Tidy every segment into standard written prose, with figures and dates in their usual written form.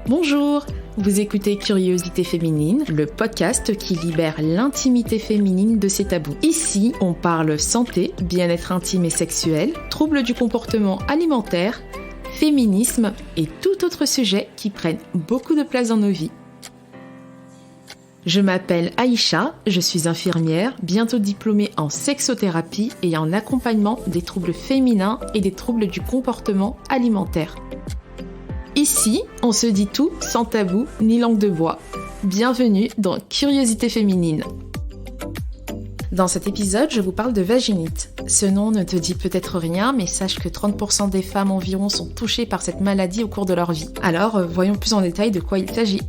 Bonjour, vous écoutez Curiosité féminine, le podcast qui libère l'intimité féminine de ses tabous. Ici, on parle santé, bien-être intime et sexuel, troubles du comportement alimentaire, féminisme et tout autre sujet qui prennent beaucoup de place dans nos vies. Je m'appelle Aïcha, je suis infirmière, bientôt diplômée en sexothérapie et en accompagnement des troubles féminins et des troubles du comportement alimentaire. Ici, on se dit tout sans tabou ni langue de bois. Bienvenue dans Curiosité féminine. Dans cet épisode, je vous parle de vaginite. Ce nom ne te dit peut-être rien, mais sache que 30% des femmes environ sont touchées par cette maladie au cours de leur vie. Alors, voyons plus en détail de quoi il s'agit.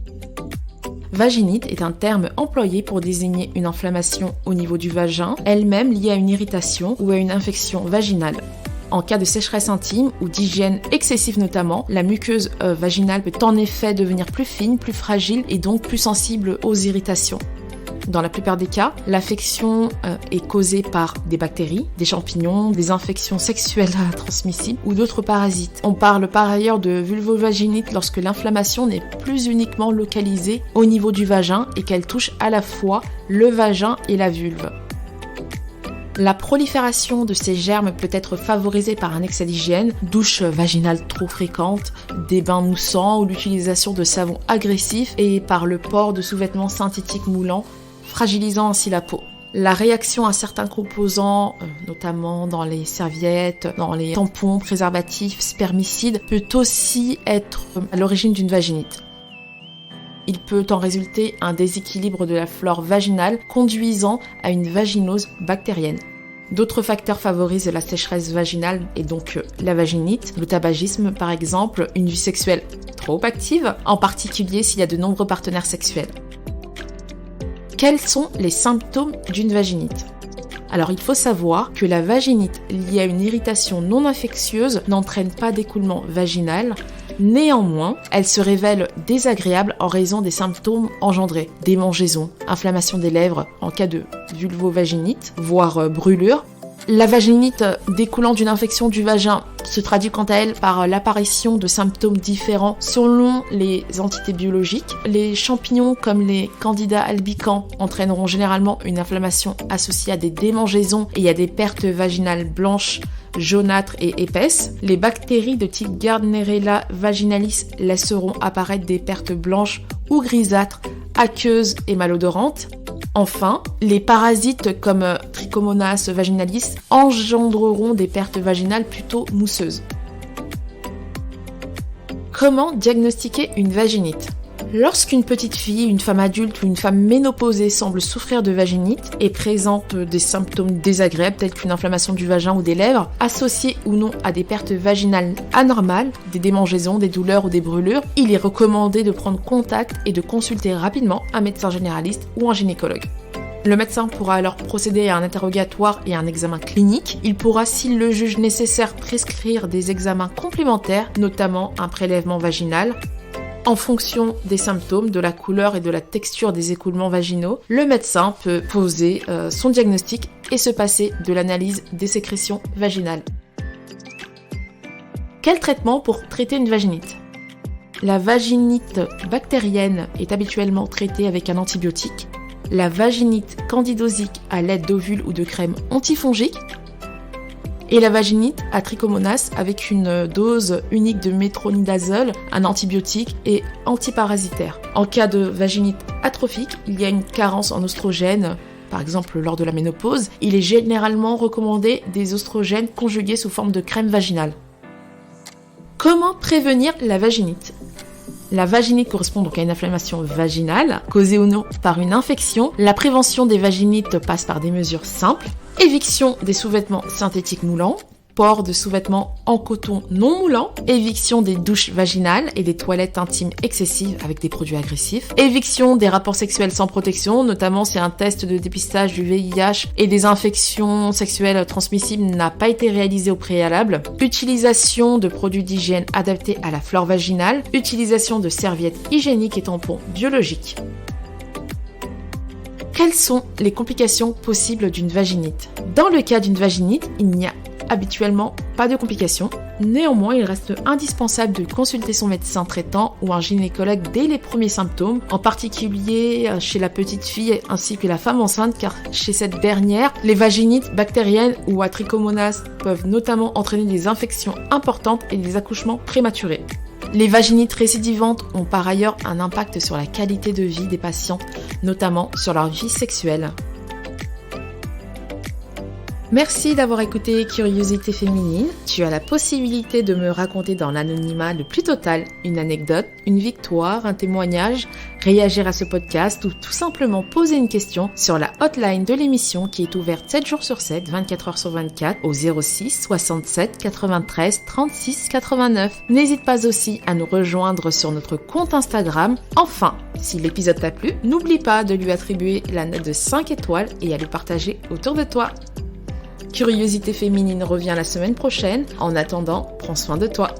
Vaginite est un terme employé pour désigner une inflammation au niveau du vagin, elle-même liée à une irritation ou à une infection vaginale. En cas de sécheresse intime ou d'hygiène excessive notamment, la muqueuse vaginale peut en effet devenir plus fine, plus fragile et donc plus sensible aux irritations. Dans la plupart des cas, l'affection est causée par des bactéries, des champignons, des infections sexuelles transmissibles ou d'autres parasites. On parle par ailleurs de vulvovaginite lorsque l'inflammation n'est plus uniquement localisée au niveau du vagin et qu'elle touche à la fois le vagin et la vulve. La prolifération de ces germes peut être favorisée par un excès d'hygiène, douche vaginale trop fréquente, des bains moussants ou l'utilisation de savons agressifs et par le port de sous-vêtements synthétiques moulants, fragilisant ainsi la peau. La réaction à certains composants, notamment dans les serviettes, dans les tampons, préservatifs, spermicides, peut aussi être à l'origine d'une vaginite. Il peut en résulter un déséquilibre de la flore vaginale conduisant à une vaginose bactérienne. D'autres facteurs favorisent la sécheresse vaginale et donc la vaginite, le tabagisme par exemple, une vie sexuelle trop active, en particulier s'il y a de nombreux partenaires sexuels. Quels sont les symptômes d'une vaginite ? Alors il faut savoir que la vaginite liée à une irritation non infectieuse n'entraîne pas d'écoulement vaginal. Néanmoins, elle se révèle désagréable en raison des symptômes engendrés. Démangeaisons, inflammation des lèvres en cas de vulvovaginite, voire brûlure. La vaginite découlant d'une infection du vagin se traduit quant à elle par l'apparition de symptômes différents selon les entités biologiques. Les champignons comme les Candida albicans entraîneront généralement une inflammation associée à des démangeaisons et à des pertes vaginales blanches, jaunâtres et épaisses. Les bactéries de type Gardnerella vaginalis laisseront apparaître des pertes blanches ou grisâtres, aqueuses et malodorantes. Enfin, les parasites comme Trichomonas vaginalis engendreront des pertes vaginales plutôt mousseuses. Comment diagnostiquer une vaginite ? Lorsqu'une petite fille, une femme adulte ou une femme ménopausée semble souffrir de vaginite et présente des symptômes désagréables tels qu'une inflammation du vagin ou des lèvres, associés ou non à des pertes vaginales anormales, des démangeaisons, des douleurs ou des brûlures, il est recommandé de prendre contact et de consulter rapidement un médecin généraliste ou un gynécologue. Le médecin pourra alors procéder à un interrogatoire et à un examen clinique. Il pourra, s'il le juge nécessaire, prescrire des examens complémentaires, notamment un prélèvement vaginal. En fonction des symptômes, de la couleur et de la texture des écoulements vaginaux, le médecin peut poser son diagnostic et se passer de l'analyse des sécrétions vaginales. Quel traitement pour traiter une vaginite ? La vaginite bactérienne est habituellement traitée avec un antibiotique. La vaginite candidosique à l'aide d'ovules ou de crèmes antifongiques. Et la vaginite à trichomonas avec une dose unique de métronidazole, un antibiotique et antiparasitaire. En cas de vaginite atrophique, il y a une carence en oestrogènes, par exemple lors de la ménopause. Il est généralement recommandé des oestrogènes conjugués sous forme de crème vaginale. Comment prévenir la vaginite ? La vaginite correspond donc à une inflammation vaginale, causée ou non par une infection. La prévention des vaginites passe par des mesures simples. Éviction des sous-vêtements synthétiques moulants, port de sous-vêtements en coton non moulant, éviction des douches vaginales et des toilettes intimes excessives avec des produits agressifs, éviction des rapports sexuels sans protection, notamment si un test de dépistage du VIH et des infections sexuelles transmissibles n'a pas été réalisé au préalable, utilisation de produits d'hygiène adaptés à la flore vaginale, utilisation de serviettes hygiéniques et tampons biologiques. Quelles sont les complications possibles d'une vaginite ? Dans le cas d'une vaginite, il n'y a habituellement pas de complications. Néanmoins, il reste indispensable de consulter son médecin traitant ou un gynécologue dès les premiers symptômes, en particulier chez la petite fille ainsi que la femme enceinte, car chez cette dernière, les vaginites bactériennes ou à trichomonas peuvent notamment entraîner des infections importantes et des accouchements prématurés. Les vaginites récidivantes ont par ailleurs un impact sur la qualité de vie des patients, notamment sur leur vie sexuelle. Merci d'avoir écouté Curiosité féminine. Tu as la possibilité de me raconter dans l'anonymat le plus total une anecdote, une victoire, un témoignage, réagir à ce podcast ou tout simplement poser une question sur la hotline de l'émission qui est ouverte 7 jours sur 7, 24 heures sur 24 au 06 67 93 36 89. N'hésite pas aussi à nous rejoindre sur notre compte Instagram. Enfin, si l'épisode t'a plu, n'oublie pas de lui attribuer la note de 5 étoiles et à le partager autour de toi. Curiosité féminine revient la semaine prochaine. En attendant, prends soin de toi.